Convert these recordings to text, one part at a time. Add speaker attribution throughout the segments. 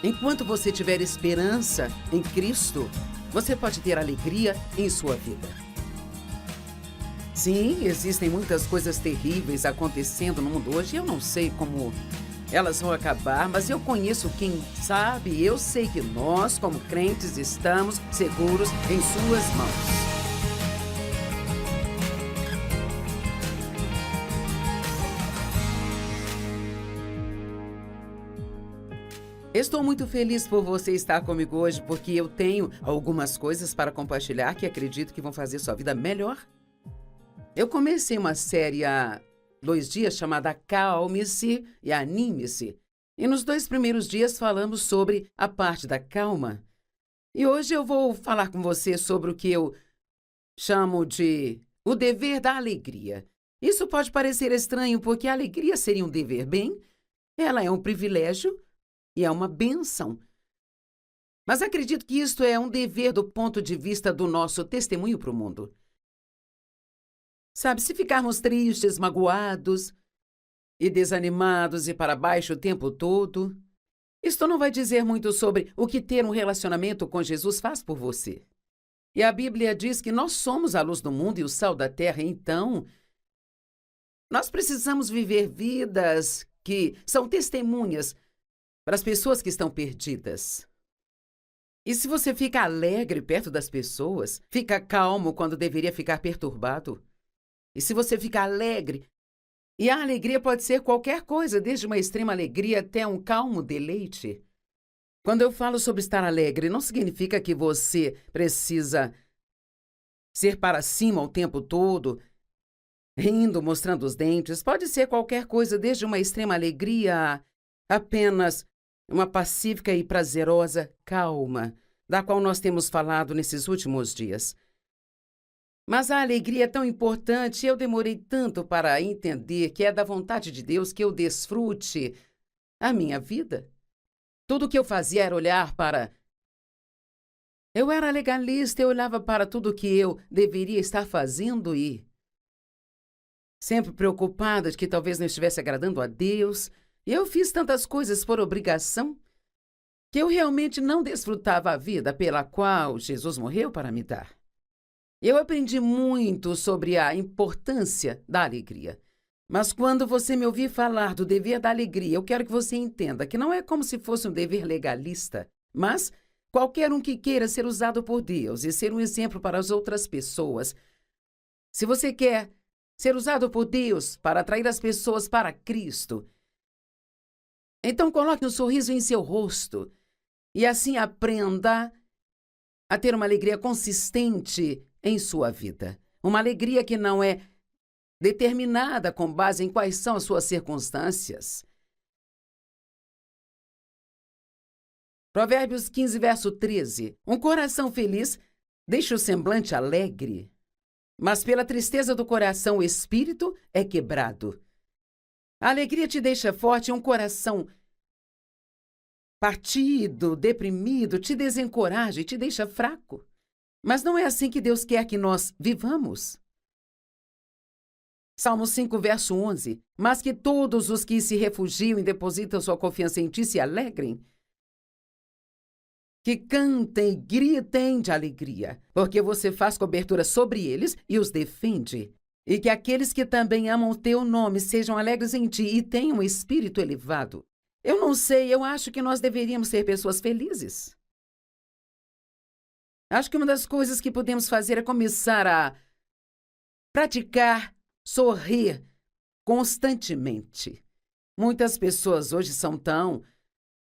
Speaker 1: Enquanto você tiver esperança em Cristo, você pode ter alegria em sua vida. Sim, existem muitas coisas terríveis acontecendo no mundo hoje. Eu não sei como elas vão acabar, mas eu conheço quem sabe e eu sei que nós, como crentes, estamos seguros em suas mãos. Estou muito feliz por você estar comigo hoje, porque eu tenho algumas coisas para compartilhar que acredito que vão fazer sua vida melhor. Eu comecei uma série há 2 dias chamada Acalme-se e Anime-se. E nos 2 primeiros dias falamos sobre a parte da calma. E hoje eu vou falar com você sobre o que eu chamo de o dever da alegria. Isso pode parecer estranho, porque a alegria seria um dever. Bem, ela é um privilégio e é uma bênção. Mas acredito que isto é um dever do ponto de vista do nosso testemunho para o mundo. Sabe, se ficarmos tristes, magoados e desanimados e para baixo o tempo todo, isto não vai dizer muito sobre o que ter um relacionamento com Jesus faz por você. E a Bíblia diz que nós somos a luz do mundo e o sal da terra, então nós precisamos viver vidas que são testemunhas para as pessoas que estão perdidas. E se você fica alegre perto das pessoas, fica calmo quando deveria ficar perturbado. E se você fica alegre, e a alegria pode ser qualquer coisa, desde uma extrema alegria até um calmo deleite. Quando eu falo sobre estar alegre, não significa que você precisa ser para cima o tempo todo, rindo, mostrando os dentes. Pode ser qualquer coisa, desde uma extrema alegria a apenas uma pacífica e prazerosa calma, da qual nós temos falado nesses últimos dias. Mas a alegria é tão importante, eu demorei tanto para entender que é da vontade de Deus que eu desfrute a minha vida. Tudo o que eu fazia era olhar para... Eu era legalista, eu olhava para tudo o que eu deveria estar fazendo e... sempre preocupada de que talvez não estivesse agradando a Deus. Eu fiz tantas coisas por obrigação que eu realmente não desfrutava a vida pela qual Jesus morreu para me dar. Eu aprendi muito sobre a importância da alegria. Mas quando você me ouvir falar do dever da alegria, eu quero que você entenda que não é como se fosse um dever legalista, mas qualquer um que queira ser usado por Deus e ser um exemplo para as outras pessoas. Se você quer ser usado por Deus para atrair as pessoas para Cristo, então coloque um sorriso em seu rosto e assim aprenda a ter uma alegria consistente em sua vida. Uma alegria que não é determinada com base em quais são as suas circunstâncias. Provérbios 15, verso 13. Um coração feliz deixa o semblante alegre, mas pela tristeza do coração o espírito é quebrado. A alegria te deixa forte, um coração partido, deprimido, te desencoraja e te deixa fraco. Mas não é assim que Deus quer que nós vivamos. Salmo 5, verso 11. Mas que todos os que se refugiam e depositam sua confiança em ti se alegrem. Que cantem e gritem de alegria, porque você faz cobertura sobre eles e os defende. E que aqueles que também amam o teu nome sejam alegres em ti e tenham um espírito elevado. Eu não sei, eu acho que nós deveríamos ser pessoas felizes. Acho que uma das coisas que podemos fazer é começar a praticar sorrir constantemente. Muitas pessoas hoje são tão...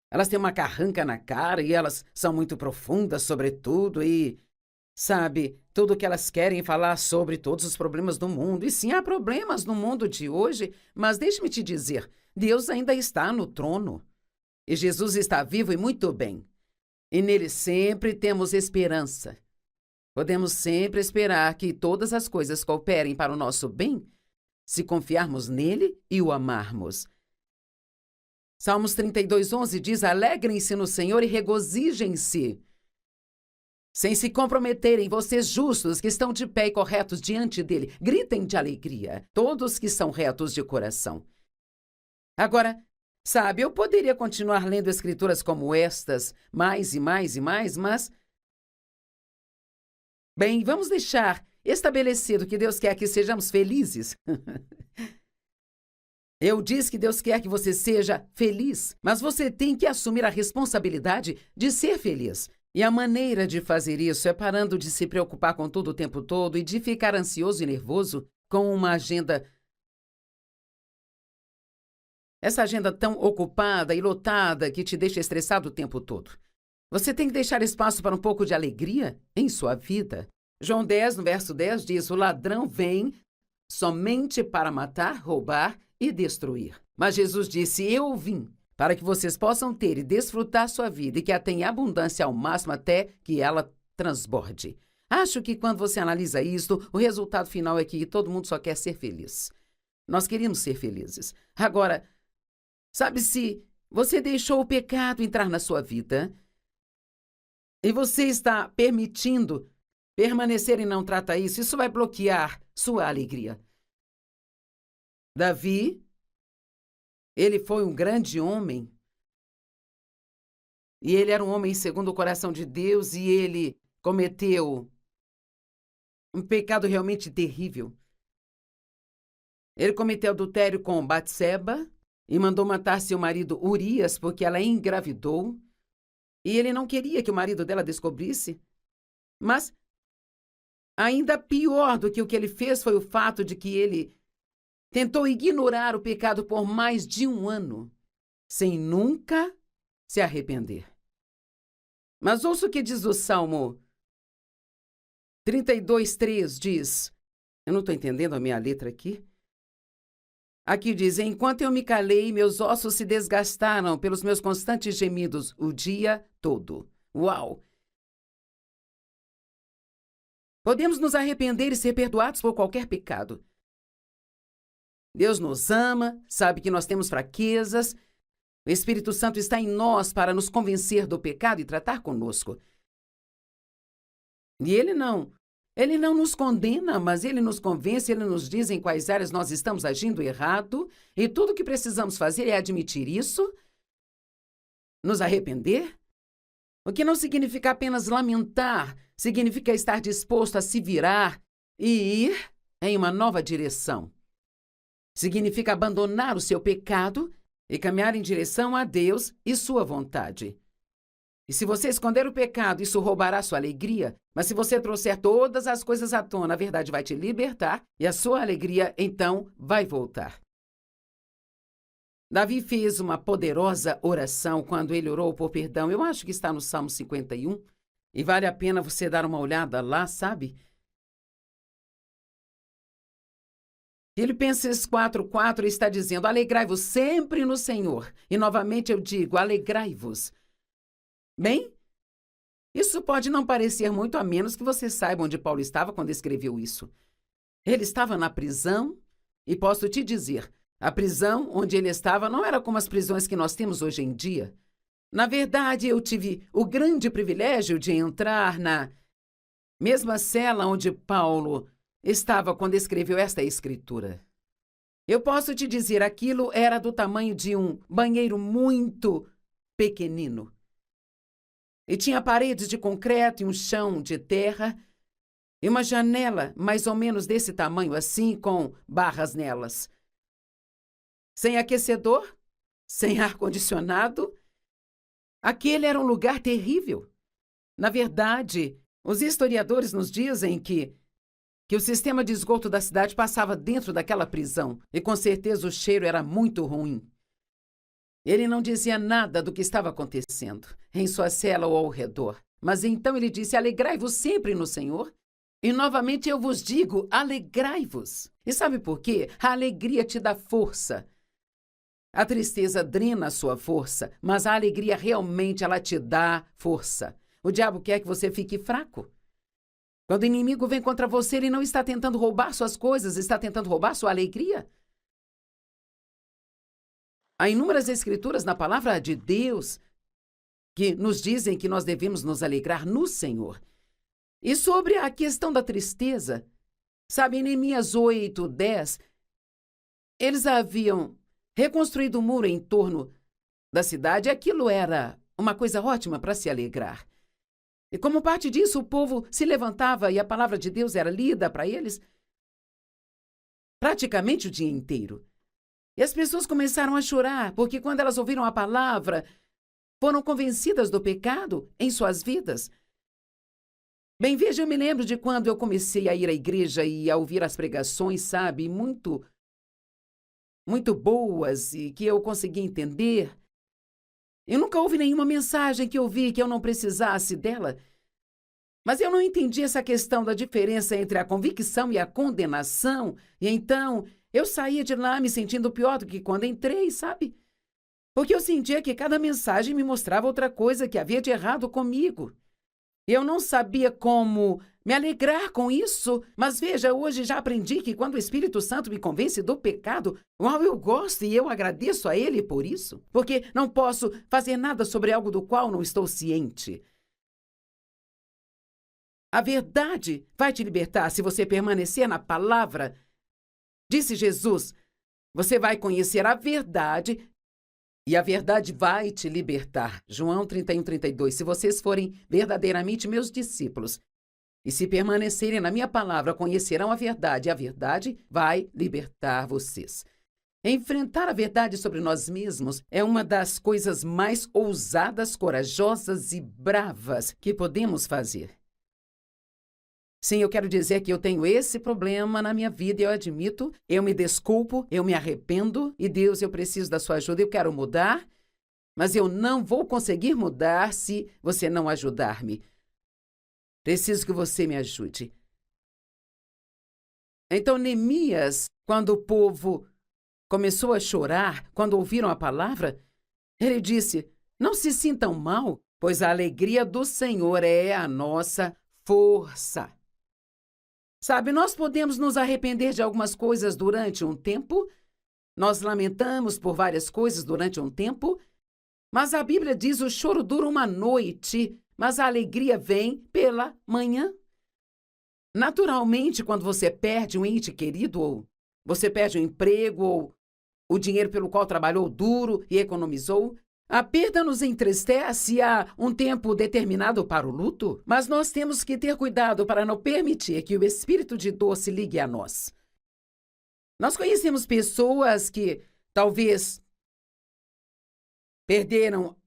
Speaker 1: Elas têm uma carranca na cara e elas são muito profundas sobre tudo e... Sabe, tudo o que elas querem falar sobre todos os problemas do mundo. E sim, há problemas no mundo de hoje, mas deixe-me te dizer, Deus ainda está no trono. E Jesus está vivo e muito bem. E nele sempre temos esperança. Podemos sempre esperar que todas as coisas cooperem para o nosso bem, se confiarmos nele e o amarmos. Salmos 32, 11 diz, alegrem-se no Senhor e regozijem-se. Sem se comprometerem, vocês justos que estão de pé e corretos diante dele, gritem de alegria, todos que são retos de coração. Agora, Sabe, eu poderia continuar lendo escrituras como estas, mais e mais e mais, mas... Bem, vamos deixar estabelecido que Deus quer que sejamos felizes. Eu disse que Deus quer que você seja feliz, mas você tem que assumir a responsabilidade de ser feliz. E a maneira de fazer isso é parando de se preocupar com tudo o tempo todo e de ficar ansioso e nervoso com uma agenda. Essa agenda tão ocupada e lotada que te deixa estressado o tempo todo. Você tem que deixar espaço para um pouco de alegria em sua vida. João 10, no verso 10, diz: o ladrão vem somente para matar, roubar e destruir. Mas Jesus disse: eu vim para que vocês possam ter e desfrutar sua vida e que a tenha abundância ao máximo até que ela transborde. Acho que quando você analisa isto, o resultado final é que todo mundo só quer ser feliz. Nós queríamos ser felizes. Agora, sabe, se você deixou o pecado entrar na sua vida e você está permitindo permanecer e não trata isso, isso vai bloquear sua alegria. Davi, ele foi um grande homem. E ele era um homem segundo o coração de Deus e ele cometeu um pecado realmente terrível. Ele cometeu adultério com Batseba e mandou matar seu marido Urias porque ela engravidou. E ele não queria que o marido dela descobrisse. Mas ainda pior do que o que ele fez foi o fato de que ele tentou ignorar o pecado por mais de 1 ano, sem nunca se arrepender. Mas ouça o que diz o Salmo 32:3, diz... Eu não estou entendendo a minha letra aqui. Aqui diz: enquanto eu me calei, meus ossos se desgastaram pelos meus constantes gemidos o dia todo. Uau! Podemos nos arrepender e ser perdoados por qualquer pecado. Deus nos ama, sabe que nós temos fraquezas. O Espírito Santo está em nós para nos convencer do pecado e tratar conosco. E Ele não nos condena, mas Ele nos convence, Ele nos diz em quais áreas nós estamos agindo errado, e tudo o que precisamos fazer é admitir isso, nos arrepender, o que não significa apenas lamentar, significa estar disposto a se virar e ir em uma nova direção. Significa abandonar o seu pecado e caminhar em direção a Deus e sua vontade. E se você esconder o pecado, isso roubará sua alegria. Mas se você trouxer todas as coisas à tona, a verdade vai te libertar e a sua alegria, então, vai voltar. Davi fez uma poderosa oração quando ele orou por perdão. Eu acho que está no Salmo 51. E vale a pena você dar uma olhada lá, sabe? Filipenses 4:4 está dizendo: alegrai-vos sempre no Senhor. E novamente eu digo, alegrai-vos. Bem, isso pode não parecer muito, a menos que você saiba onde Paulo estava quando escreveu isso. Ele estava na prisão, e posso te dizer, a prisão onde ele estava não era como as prisões que nós temos hoje em dia. Na verdade, eu tive o grande privilégio de entrar na mesma cela onde Paulo estava quando escreveu esta escritura. Eu posso te dizer, aquilo era do tamanho de um banheiro muito pequenino. E tinha paredes de concreto e um chão de terra e uma janela mais ou menos desse tamanho assim, com barras nelas. Sem aquecedor, sem ar-condicionado. Aquele era um lugar terrível. Na verdade, os historiadores nos dizem que o sistema de esgoto da cidade passava dentro daquela prisão e com certeza o cheiro era muito ruim. Ele não dizia nada do que estava acontecendo em sua cela ou ao redor, mas então ele disse: alegrai-vos sempre no Senhor. E novamente eu vos digo, alegrai-vos. E sabe por quê? A alegria te dá força. A tristeza drena a sua força, mas a alegria realmente ela te dá força. O diabo quer que você fique fraco. Quando o inimigo vem contra você, ele não está tentando roubar suas coisas, está tentando roubar sua alegria. Há inúmeras escrituras na palavra de Deus que nos dizem que nós devemos nos alegrar no Senhor. E sobre a questão da tristeza, sabe, em Neemias 8:10, eles haviam reconstruído o muro em torno da cidade, aquilo era uma coisa ótima para se alegrar. E como parte disso, o povo se levantava e a palavra de Deus era lida para eles praticamente o dia inteiro. E as pessoas começaram a chorar, porque quando elas ouviram a palavra, foram convencidas do pecado em suas vidas. Bem, veja, eu me lembro de quando eu comecei a ir à igreja e a ouvir as pregações, sabe, muito boas e que eu consegui entender. Eu nunca houve nenhuma mensagem que eu vi que eu não precisasse dela. Mas eu não entendi essa questão da diferença entre a convicção e a condenação. E então, eu saía de lá me sentindo pior do que quando entrei, sabe? Porque eu sentia que cada mensagem me mostrava outra coisa que havia de errado comigo. Eu não sabia como me alegrar com isso, mas veja, hoje já aprendi que quando o Espírito Santo me convence do pecado, uau, eu gosto e eu agradeço a Ele por isso, porque não posso fazer nada sobre algo do qual não estou ciente. A verdade vai te libertar se você permanecer na palavra. Disse Jesus, você vai conhecer a verdade e a verdade vai te libertar. João 31:32. Se vocês forem verdadeiramente meus discípulos e se permanecerem na minha palavra, conhecerão a verdade e a verdade vai libertar vocês. Enfrentar a verdade sobre nós mesmos é uma das coisas mais ousadas, corajosas e bravas que podemos fazer. Sim, eu quero dizer que eu tenho esse problema na minha vida e eu admito, eu me desculpo, eu me arrependo e Deus, eu preciso da sua ajuda, eu quero mudar, mas eu não vou conseguir mudar se você não ajudar-me. Preciso que você me ajude. Então, Neemias, quando o povo começou a chorar, quando ouviram a palavra, ele disse, não se sintam mal, pois a alegria do Senhor é a nossa força. Sabe, nós podemos nos arrepender de algumas coisas durante um tempo, nós lamentamos por várias coisas durante um tempo, mas a Bíblia diz o choro dura uma noite, mas a alegria vem pela manhã. Naturalmente, quando você perde um ente querido, ou você perde um emprego, ou o dinheiro pelo qual trabalhou duro e economizou, a perda nos entristece há um tempo determinado para o luto, mas nós temos que ter cuidado para não permitir que o espírito de dor se ligue a nós. Nós conhecemos pessoas que talvez perderam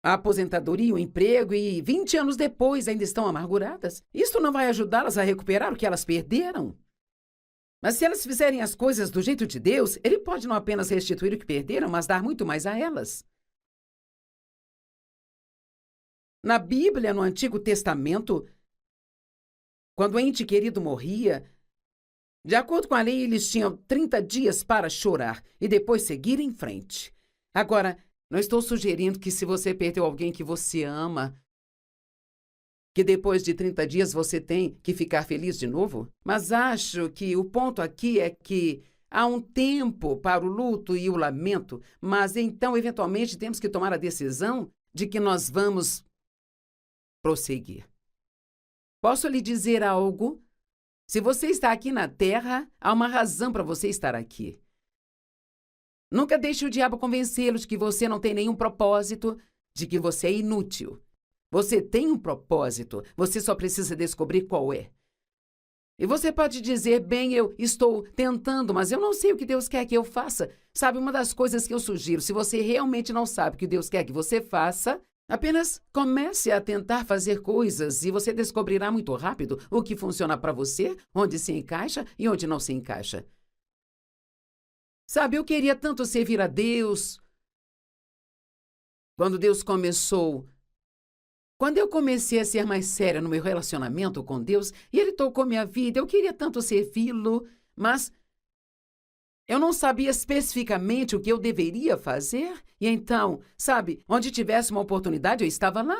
Speaker 1: a aposentadoria, o emprego e 20 anos depois ainda estão amarguradas. Isso não vai ajudá-las a recuperar o que elas perderam. Mas se elas fizerem as coisas do jeito de Deus, Ele pode não apenas restituir o que perderam, mas dar muito mais a elas. Na Bíblia, no Antigo Testamento, quando o ente querido morria, de acordo com a lei, eles tinham 30 dias para chorar e depois seguir em frente. Agora, não estou sugerindo que se você perdeu alguém que você ama, que depois de 30 dias você tem que ficar feliz de novo, mas acho que o ponto aqui é que há um tempo para o luto e o lamento, mas então, eventualmente, temos que tomar a decisão de que nós vamos prosseguir. Posso lhe dizer algo? Se você está aqui na Terra, há uma razão para você estar aqui. Nunca deixe o diabo convencê-lo de que você não tem nenhum propósito, de que você é inútil. Você tem um propósito, você só precisa descobrir qual é. E você pode dizer, bem, eu estou tentando, mas eu não sei o que Deus quer que eu faça. Sabe, uma das coisas que eu sugiro, se você realmente não sabe o que Deus quer que você faça, apenas comece a tentar fazer coisas e você descobrirá muito rápido o que funciona para você, onde se encaixa e onde não se encaixa. Sabe, eu queria tanto servir a Deus. Quando eu comecei a ser mais séria no meu relacionamento com Deus e Ele tocou minha vida, eu queria tanto servi-lo, mas eu não sabia especificamente o que eu deveria fazer. E então, sabe, onde tivesse uma oportunidade, eu estava lá.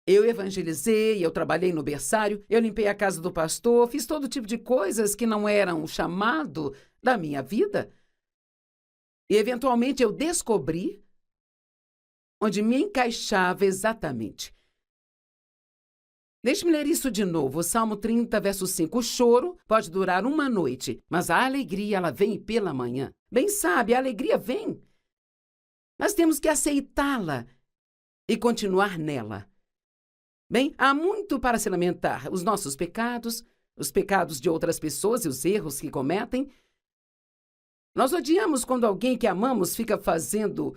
Speaker 1: Eu evangelizei, eu trabalhei no berçário, eu limpei a casa do pastor, fiz todo tipo de coisas que não eram o chamado da minha vida. E, eventualmente, eu descobri onde me encaixava exatamente. Deixe-me ler isso de novo. Salmo 30, verso 5. O choro pode durar uma noite, mas a alegria, ela vem pela manhã. Bem sabe, a alegria vem. mas temos que aceitá-la e continuar nela. Bem, há muito para se lamentar. Os nossos pecados, os pecados de outras pessoas e os erros que cometem. Nós odiamos quando alguém que amamos fica fazendo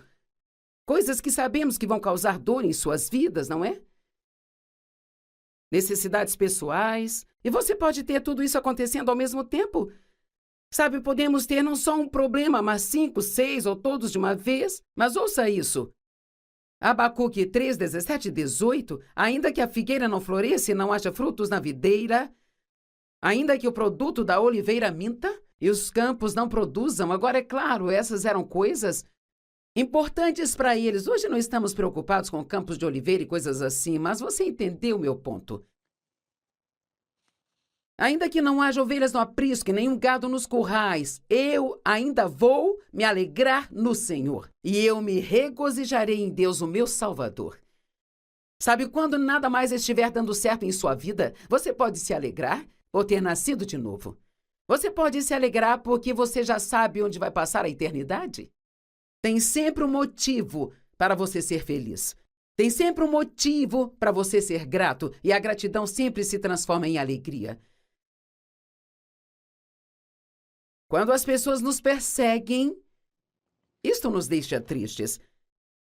Speaker 1: coisas que sabemos que vão causar dor em suas vidas, não é? Necessidades pessoais. E você pode ter tudo isso acontecendo ao mesmo tempo. Sabe, podemos ter não só um problema, mas 5, 6 ou todos de uma vez. Mas ouça isso. Abacuque 3, 17 e 18. Ainda que a figueira não floresça e não haja frutos na videira, ainda que o produto da oliveira minta e os campos não produzam. Agora, é claro, essas eram coisas importantes para eles. Hoje não estamos preocupados com campos de oliveira e coisas assim, mas você entendeu o meu ponto. Ainda que não haja ovelhas no aprisco e nenhum gado nos currais, eu ainda vou me alegrar no Senhor. E eu me regozijarei em Deus, o meu Salvador. Sabe, quando nada mais estiver dando certo em sua vida, você pode se alegrar por ter nascido de novo. Você pode se alegrar porque você já sabe onde vai passar a eternidade. Tem sempre um motivo para você ser feliz. Tem sempre um motivo para você ser grato. E a gratidão sempre se transforma em alegria. Quando as pessoas nos perseguem, isto nos deixa tristes.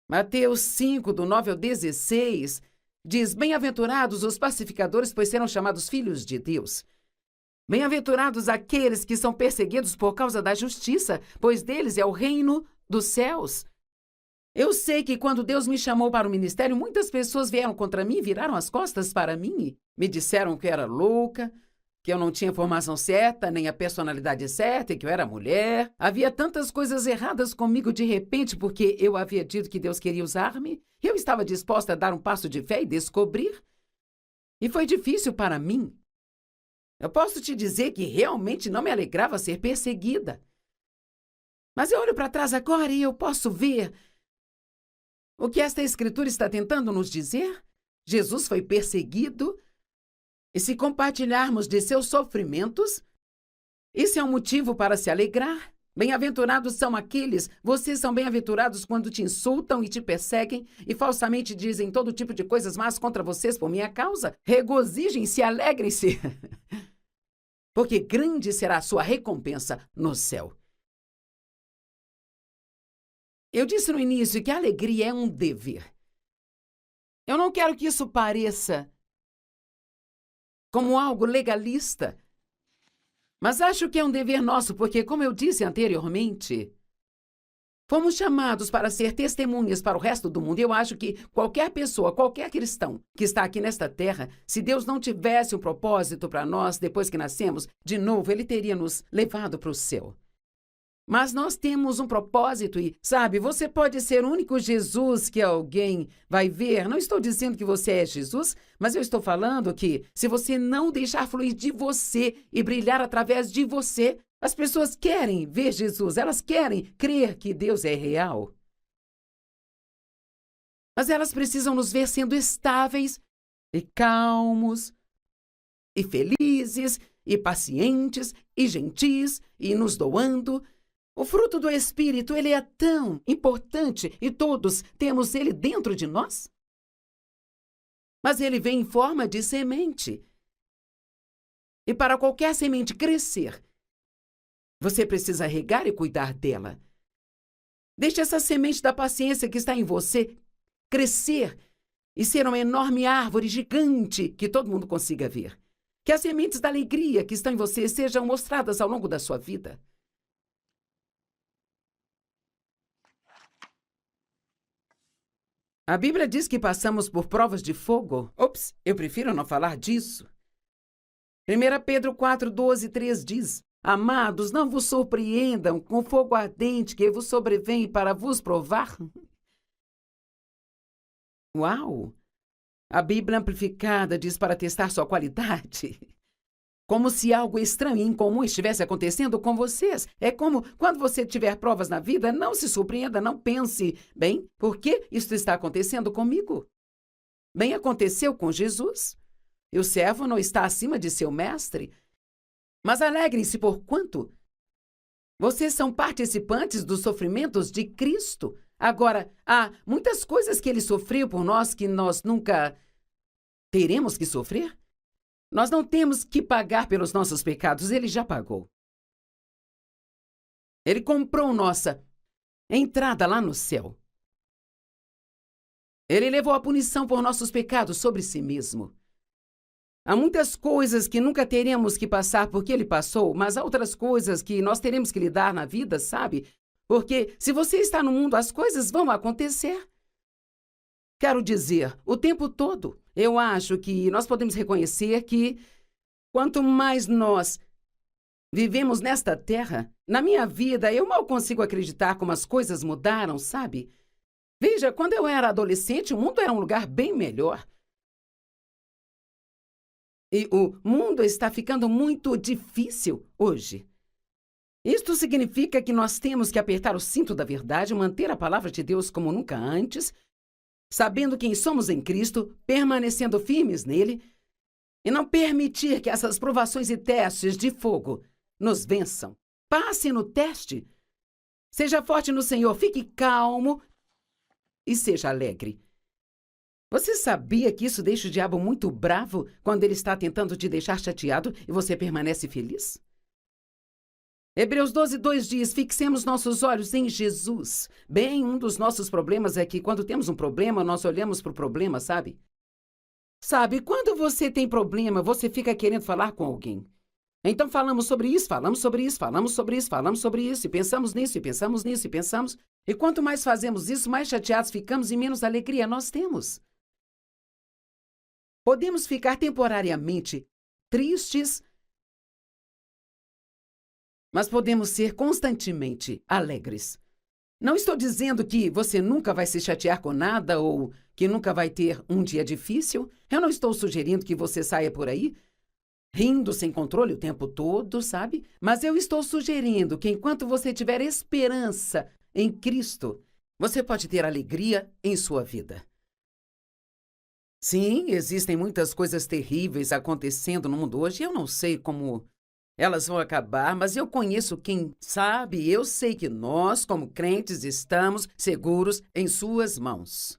Speaker 1: Mateus 5, do 9 ao 16, diz: Bem-aventurados os pacificadores, pois serão chamados filhos de Deus. Bem-aventurados aqueles que são perseguidos por causa da justiça, pois deles é o reino dos céus. Eu sei que quando Deus me chamou para o ministério, muitas pessoas vieram contra mim, viraram as costas para mim. Me disseram que eu era louca, que eu não tinha formação certa, nem a personalidade certa, e que eu era mulher. Havia tantas coisas erradas comigo de repente, porque eu havia dito que Deus queria usar-me. Eu estava disposta a dar um passo de fé e descobrir. E foi difícil para mim. Eu posso te dizer que realmente não me alegrava ser perseguida. Mas eu olho para trás agora e eu posso ver o que esta escritura está tentando nos dizer. Jesus foi perseguido. E se compartilharmos de seus sofrimentos, isso é um motivo para se alegrar. Bem-aventurados são aqueles, vocês são bem-aventurados quando te insultam e te perseguem e falsamente dizem todo tipo de coisas más contra vocês por minha causa. Regozijem-se, alegrem-se, porque grande será a sua recompensa no céu. Eu disse no início que a alegria é um dever. Eu não quero que isso pareça como algo legalista. Mas acho que é um dever nosso, porque, como eu disse anteriormente, fomos chamados para ser testemunhas para o resto do mundo. Eu acho que qualquer pessoa, qualquer cristão que está aqui nesta terra, se Deus não tivesse um propósito para nós depois que nascemos, de novo, Ele teria nos levado para o céu. Mas nós temos um propósito e, sabe, você pode ser o único Jesus que alguém vai ver. Não estou dizendo que você é Jesus, mas eu estou falando que se você não deixar fluir de você e brilhar através de você, as pessoas querem ver Jesus, elas querem crer que Deus é real. Mas elas precisam nos ver sendo estáveis e calmos e felizes e pacientes e gentis e nos doando. O fruto do Espírito, ele é tão importante e todos temos ele dentro de nós. Mas ele vem em forma de semente. E para qualquer semente crescer, você precisa regar e cuidar dela. Deixe essa semente da paciência que está em você crescer e ser uma enorme árvore gigante que todo mundo consiga ver. Que as sementes da alegria que estão em você sejam mostradas ao longo da sua vida. A Bíblia diz que passamos por provas de fogo. Ops, eu prefiro não falar disso. 1 Pedro 4, 12, 3 diz: Amados, não vos surpreendam com fogo ardente que vos sobrevém para vos provar. Uau! A Bíblia amplificada diz para testar sua qualidade. Como se algo estranho e incomum estivesse acontecendo com vocês. É como quando você tiver provas na vida, não se surpreenda, não pense, bem, por que isso está acontecendo comigo? Bem, aconteceu com Jesus. E o servo não está acima de seu mestre. Mas alegrem-se por quanto vocês são participantes dos sofrimentos de Cristo. Agora, há muitas coisas que ele sofreu por nós que nós nunca teremos que sofrer. Nós não temos que pagar pelos nossos pecados, ele já pagou. Ele comprou nossa entrada lá no céu. Ele levou a punição por nossos pecados sobre si mesmo. Há muitas coisas que nunca teremos que passar porque ele passou, mas há outras coisas que nós teremos que lidar na vida, sabe? Porque se você está no mundo, as coisas vão acontecer. Quero dizer, o tempo todo. Eu acho que nós podemos reconhecer que quanto mais nós vivemos nesta terra, na minha vida, eu mal consigo acreditar como as coisas mudaram, sabe? Veja, quando eu era adolescente, o mundo era um lugar bem melhor. E o mundo está ficando muito difícil hoje. Isto significa que nós temos que apertar o cinto da verdade, manter a palavra de Deus como nunca antes, sabendo quem somos em Cristo, permanecendo firmes nele, e não permitir que essas provações e testes de fogo nos vençam. Passe no teste. Seja forte no Senhor, fique calmo e seja alegre. Você sabia que isso deixa o diabo muito bravo quando ele está tentando te deixar chateado e você permanece feliz? Hebreus 12:2 diz, fixemos nossos olhos em Jesus. Bem, um dos nossos problemas é que quando temos um problema, nós olhamos para o problema, sabe? Sabe, quando você tem problema, você fica querendo falar com alguém. Então falamos sobre isso, falamos sobre isso, falamos sobre isso, falamos sobre isso, e pensamos nisso, e pensamos nisso, e pensamos. E quanto mais fazemos isso, mais chateados ficamos e menos alegria nós temos. Podemos ficar temporariamente tristes, mas podemos ser constantemente alegres. Não estou dizendo que você nunca vai se chatear com nada ou que nunca vai ter um dia difícil. Eu não estou sugerindo que você saia por aí rindo sem controle o tempo todo, sabe? Mas eu estou sugerindo que enquanto você tiver esperança em Cristo, você pode ter alegria em sua vida. Sim, existem muitas coisas terríveis acontecendo no mundo hoje. Eu não sei como elas vão acabar, mas eu conheço quem sabe. Eu sei que nós, como crentes, estamos seguros em suas mãos.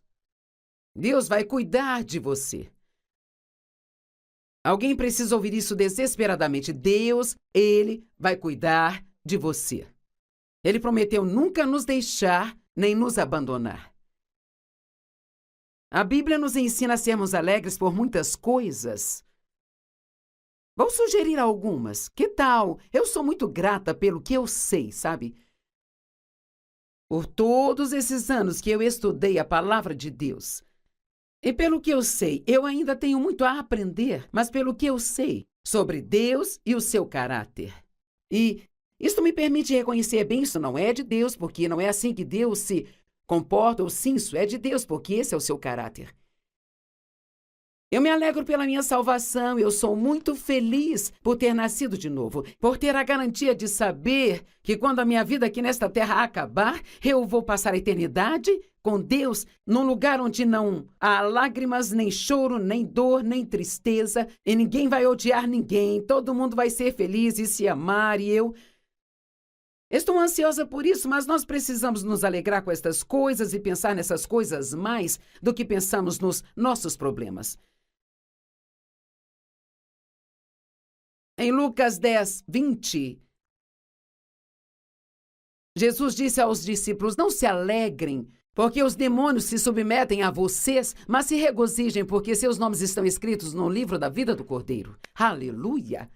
Speaker 1: Deus vai cuidar de você. Alguém precisa ouvir isso desesperadamente. Deus, Ele vai cuidar de você. Ele prometeu nunca nos deixar nem nos abandonar. A Bíblia nos ensina a sermos alegres por muitas coisas. Vou sugerir algumas. Que tal? Eu sou muito grata pelo que eu sei, sabe? Por todos esses anos que eu estudei a palavra de Deus. E pelo que eu sei, eu ainda tenho muito a aprender, mas pelo que eu sei sobre Deus e o seu caráter. E isto me permite reconhecer bem, isso não é de Deus, porque não é assim que Deus se comporta, ou sim, isso é de Deus, porque esse é o seu caráter. Eu me alegro pela minha salvação, eu sou muito feliz por ter nascido de novo, por ter a garantia de saber que quando a minha vida aqui nesta terra acabar, eu vou passar a eternidade com Deus num lugar onde não há lágrimas, nem choro, nem dor, nem tristeza, e ninguém vai odiar ninguém, todo mundo vai ser feliz e se amar, e eu estou ansiosa por isso, mas nós precisamos nos alegrar com estas coisas e pensar nessas coisas mais do que pensamos nos nossos problemas. Em Lucas 10:20, Jesus disse aos discípulos, não se alegrem, porque os demônios se submetem a vocês, mas se regozijem, porque seus nomes estão escritos no livro da vida do Cordeiro. Aleluia!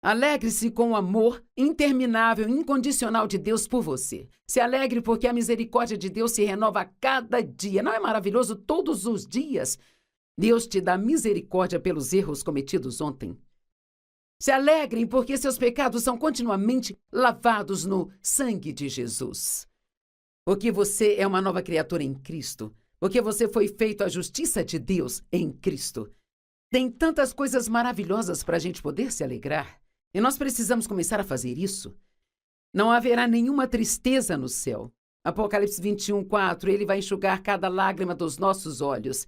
Speaker 1: Alegre-se com o amor interminável e incondicional de Deus por você. Se alegre porque a misericórdia de Deus se renova a cada dia. Não é maravilhoso? Todos os dias, Deus te dá misericórdia pelos erros cometidos ontem. Se alegrem porque seus pecados são continuamente lavados no sangue de Jesus. Porque você é uma nova criatura em Cristo. Porque você foi feito a justiça de Deus em Cristo. Tem tantas coisas maravilhosas para a gente poder se alegrar. E nós precisamos começar a fazer isso. Não haverá nenhuma tristeza no céu. Apocalipse 21:4, ele vai enxugar cada lágrima dos nossos olhos.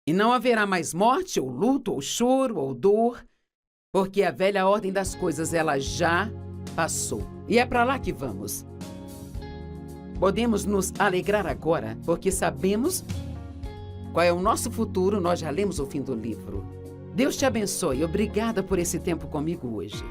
Speaker 1: E não haverá mais morte, ou luto, ou choro, ou dor, porque a velha ordem das coisas, ela já passou. E é para lá que vamos. Podemos nos alegrar agora, porque sabemos qual é o nosso futuro, nós já lemos o fim do livro. Deus te abençoe. Obrigada por esse tempo comigo hoje.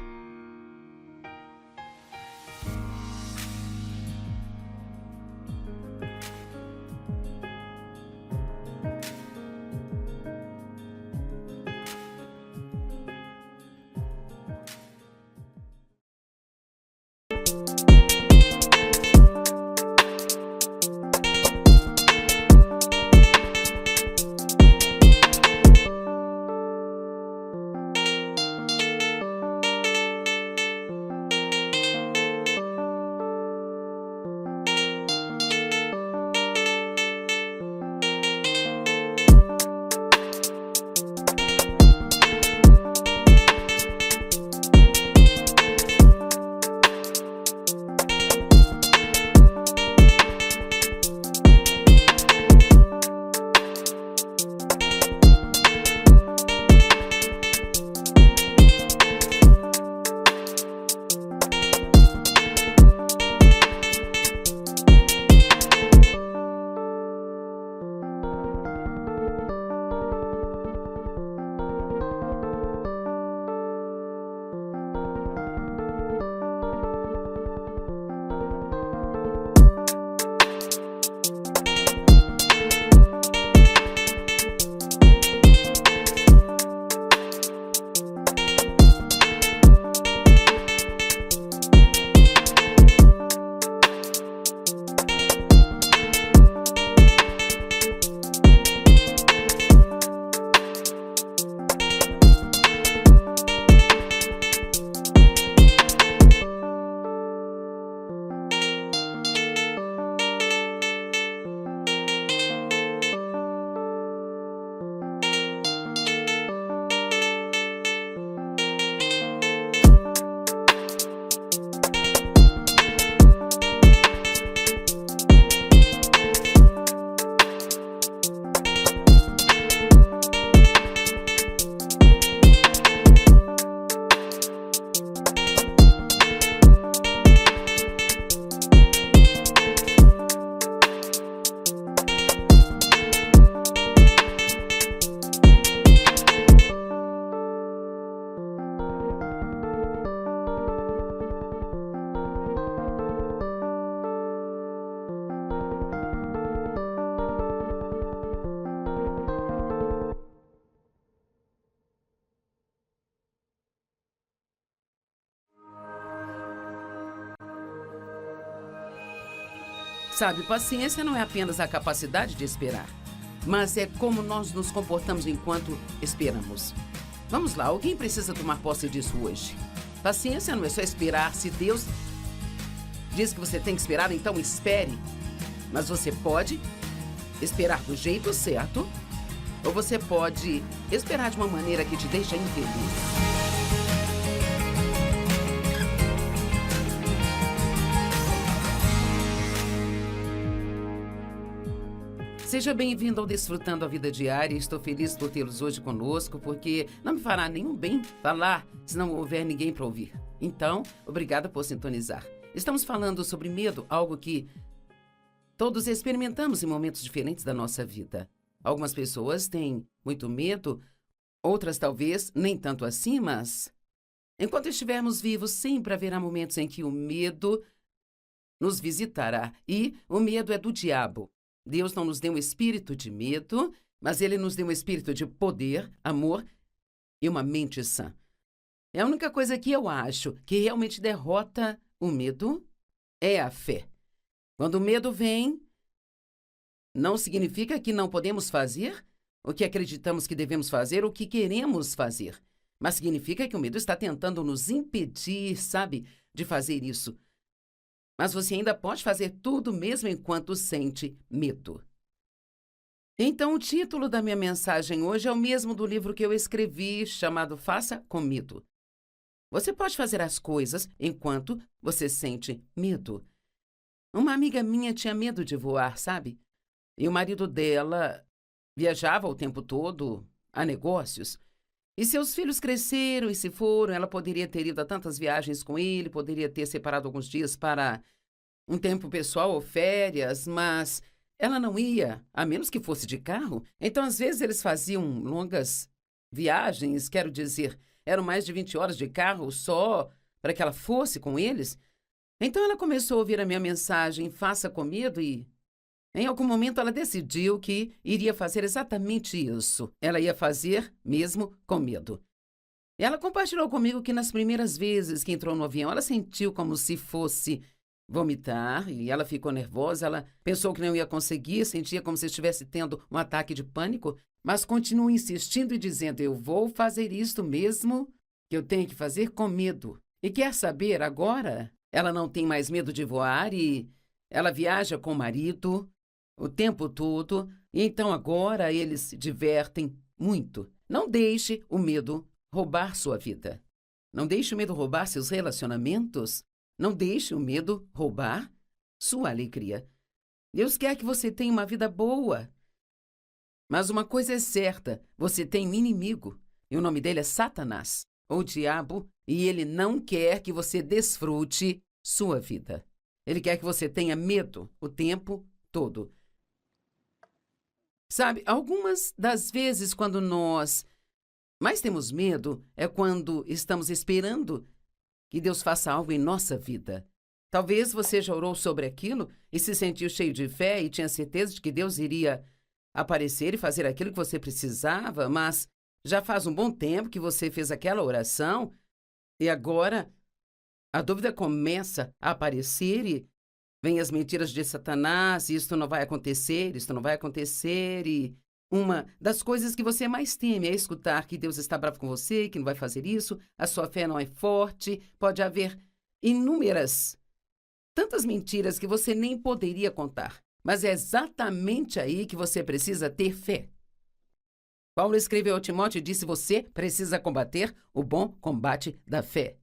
Speaker 1: Sabe, paciência não é apenas a capacidade de esperar, mas é como nós nos comportamos enquanto esperamos. Vamos lá, alguém precisa tomar posse disso hoje. Paciência não é só esperar. Se Deus diz que você tem que esperar, então espere. Mas você pode esperar do jeito certo, ou você pode esperar de uma maneira que te deixa infeliz. Seja bem-vindo ao Desfrutando a Vida Diária. Estou feliz por tê-los hoje conosco, porque não me fará nenhum bem falar se não houver ninguém para ouvir. Então, obrigada por sintonizar. Estamos falando sobre medo, algo que todos experimentamos em momentos diferentes da nossa vida. Algumas pessoas têm muito medo, outras talvez nem tanto assim, mas enquanto estivermos vivos, sempre haverá momentos em que o medo nos visitará. E o medo é do diabo. Deus não nos deu um espírito de medo, mas Ele nos deu um espírito de poder, amor e uma mente sã. É a única coisa que eu acho que realmente derrota o medo é a fé. Quando o medo vem, não significa que não podemos fazer o que acreditamos que devemos fazer ou o que queremos fazer, mas significa que o medo está tentando nos impedir, sabe, de fazer isso. Mas você ainda pode fazer tudo mesmo enquanto sente medo. Então, o título da minha mensagem hoje é o mesmo do livro que eu escrevi, chamado Faça com Medo. Você pode fazer as coisas enquanto você sente medo. Uma amiga minha tinha medo de voar, sabe? E o marido dela viajava o tempo todo a negócios. E seus filhos cresceram e se foram, ela poderia ter ido a tantas viagens com ele, poderia ter separado alguns dias para um tempo pessoal ou férias, mas ela não ia, a menos que fosse de carro. Então, às vezes, eles faziam longas viagens, quero dizer, eram mais de 20 horas de carro só para que ela fosse com eles. Então, ela começou a ouvir a minha mensagem, faça com medo, e em algum momento ela decidiu que iria fazer exatamente isso. Ela ia fazer mesmo com medo. Ela compartilhou comigo que nas primeiras vezes que entrou no avião, ela sentiu como se fosse vomitar e ela ficou nervosa. Ela pensou que não ia conseguir, sentia como se estivesse tendo um ataque de pânico, mas continua insistindo e dizendo: eu vou fazer isto mesmo que eu tenho que fazer com medo. E quer saber, agora ela não tem mais medo de voar e ela viaja com o marido o tempo todo, e então agora eles se divertem muito. Não deixe o medo roubar sua vida. Não deixe o medo roubar seus relacionamentos. Não deixe o medo roubar sua alegria. Deus quer que você tenha uma vida boa. Mas uma coisa é certa, você tem um inimigo, e o nome dele é Satanás, ou diabo, e ele não quer que você desfrute sua vida. Ele quer que você tenha medo o tempo todo. Sabe, algumas das vezes quando nós mais temos medo é quando estamos esperando que Deus faça algo em nossa vida. Talvez você já orou sobre aquilo e se sentiu cheio de fé e tinha certeza de que Deus iria aparecer e fazer aquilo que você precisava, mas já faz um bom tempo que você fez aquela oração e agora a dúvida começa a aparecer e vem as mentiras de Satanás, isto não vai acontecer, isto não vai acontecer, e uma das coisas que você mais teme é escutar que Deus está bravo com você, que não vai fazer isso, a sua fé não é forte, pode haver inúmeras, tantas mentiras que você nem poderia contar. Mas é exatamente aí que você precisa ter fé. Paulo escreveu a Timóteo e disse: você precisa combater o bom combate da fé.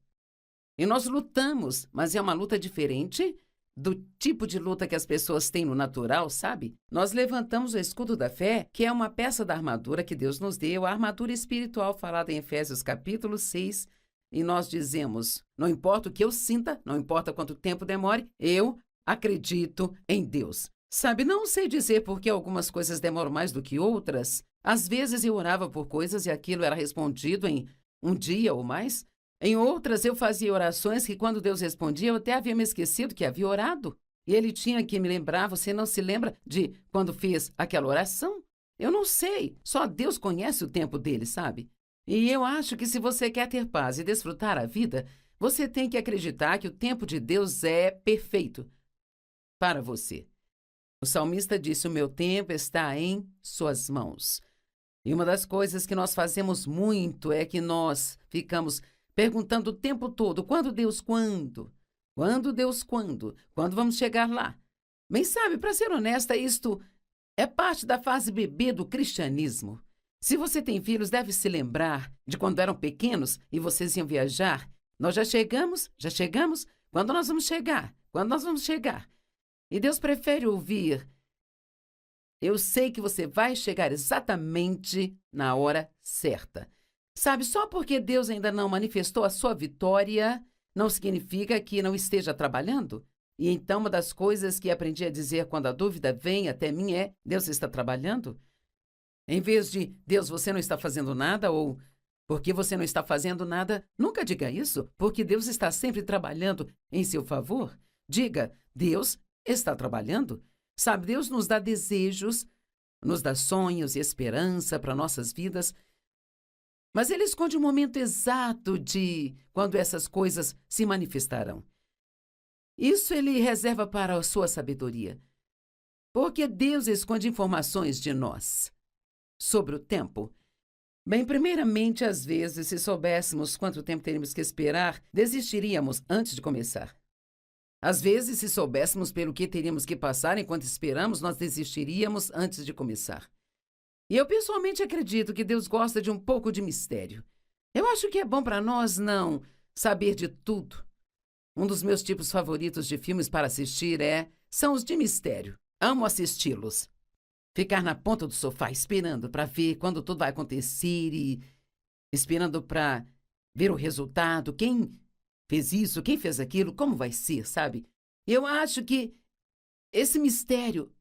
Speaker 1: E nós lutamos, mas é uma luta diferente do tipo de luta que as pessoas têm no natural, sabe? Nós levantamos o escudo da fé, que é uma peça da armadura que Deus nos deu, a armadura espiritual falada em Efésios capítulo 6, e nós dizemos: não importa o que eu sinta, não importa quanto tempo demore, eu acredito em Deus. Sabe, não sei dizer por que algumas coisas demoram mais do que outras. Às vezes eu orava por coisas e aquilo era respondido em um dia ou mais. Em outras, eu fazia orações que, quando Deus respondia, eu até havia me esquecido que havia orado. E ele tinha que me lembrar: você não se lembra de quando fez aquela oração? Eu não sei, só Deus conhece o tempo dele, sabe? E eu acho que se você quer ter paz e desfrutar a vida, você tem que acreditar que o tempo de Deus é perfeito para você. O salmista disse: o meu tempo está em suas mãos. E uma das coisas que nós fazemos muito é que nós ficamos perguntando o tempo todo: quando, Deus, quando? Quando, Deus, quando? Quando vamos chegar lá? Bem, sabe, para ser honesta, isto é parte da fase bebê do cristianismo. Se você tem filhos, deve se lembrar de quando eram pequenos e vocês iam viajar. Nós já chegamos? Já chegamos? Quando nós vamos chegar? Quando nós vamos chegar? E Deus prefere ouvir: eu sei que você vai chegar exatamente na hora certa. Sabe, só porque Deus ainda não manifestou a sua vitória, não significa que não esteja trabalhando. E então uma das coisas que aprendi a dizer quando a dúvida vem até mim é: Deus está trabalhando? Em vez de Deus, você não está fazendo nada, ou porque você não está fazendo nada, nunca diga isso, porque Deus está sempre trabalhando em seu favor. Diga: Deus está trabalhando. Sabe, Deus nos dá desejos, nos dá sonhos e esperança para nossas vidas, mas Ele esconde o momento exato de quando essas coisas se manifestarão. Isso Ele reserva para a sua sabedoria, porque Deus esconde informações de nós sobre o tempo. Bem, primeiramente, às vezes, se soubéssemos quanto tempo teríamos que esperar, desistiríamos antes de começar. Às vezes, se soubéssemos pelo que teríamos que passar enquanto esperamos, nós desistiríamos antes de começar. E eu pessoalmente acredito que Deus gosta de um pouco de mistério. Eu acho que é bom para nós não saber de tudo. Um dos meus tipos favoritos de filmes para assistir são os de mistério. Amo assisti-los. Ficar na ponta do sofá esperando para ver quando tudo vai acontecer e esperando para ver o resultado, quem fez isso, quem fez aquilo, como vai ser, sabe? Eu acho que esse mistério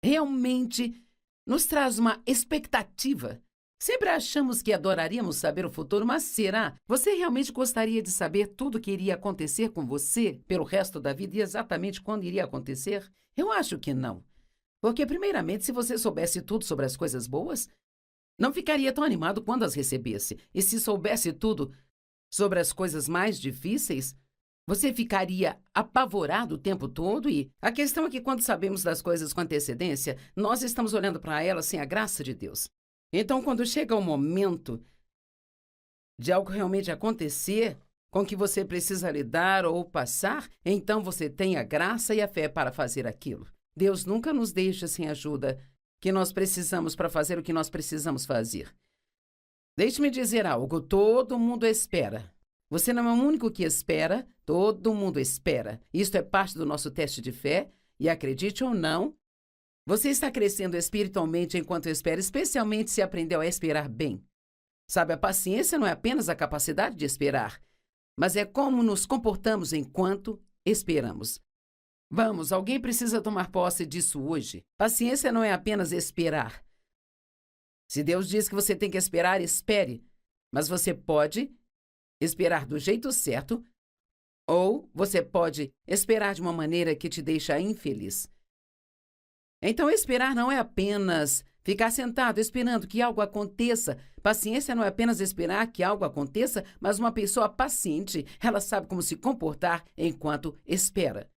Speaker 1: realmente nos traz uma expectativa. Sempre achamos que adoraríamos saber o futuro, mas será? Você realmente gostaria de saber tudo o que iria acontecer com você pelo resto da vida e exatamente quando iria acontecer? Eu acho que não. Porque, primeiramente, se você soubesse tudo sobre as coisas boas, não ficaria tão animado quando as recebesse. E se soubesse tudo sobre as coisas mais difíceis, você ficaria apavorado o tempo todo. E a questão é que quando sabemos das coisas com antecedência, nós estamos olhando para elas sem a graça de Deus. Então, quando chega o momento de algo realmente acontecer com que você precisa lidar ou passar, então você tem a graça e a fé para fazer aquilo. Deus nunca nos deixa sem ajuda que nós precisamos para fazer o que nós precisamos fazer. Deixe-me dizer algo, todo mundo espera. Você não é o único que espera, todo mundo espera. Isto é parte do nosso teste de fé, e acredite ou não, você está crescendo espiritualmente enquanto espera, especialmente se aprendeu a esperar bem. Sabe, a paciência não é apenas a capacidade de esperar, mas é como nos comportamos enquanto esperamos. Vamos, alguém precisa tomar posse disso hoje. Paciência não é apenas esperar. Se Deus diz que você tem que esperar, espere. Mas você pode esperar do jeito certo, ou você pode esperar de uma maneira que te deixa infeliz. Então, esperar não é apenas ficar sentado esperando que algo aconteça. Paciência não é apenas esperar que algo aconteça, mas uma pessoa paciente, ela sabe como se comportar enquanto espera.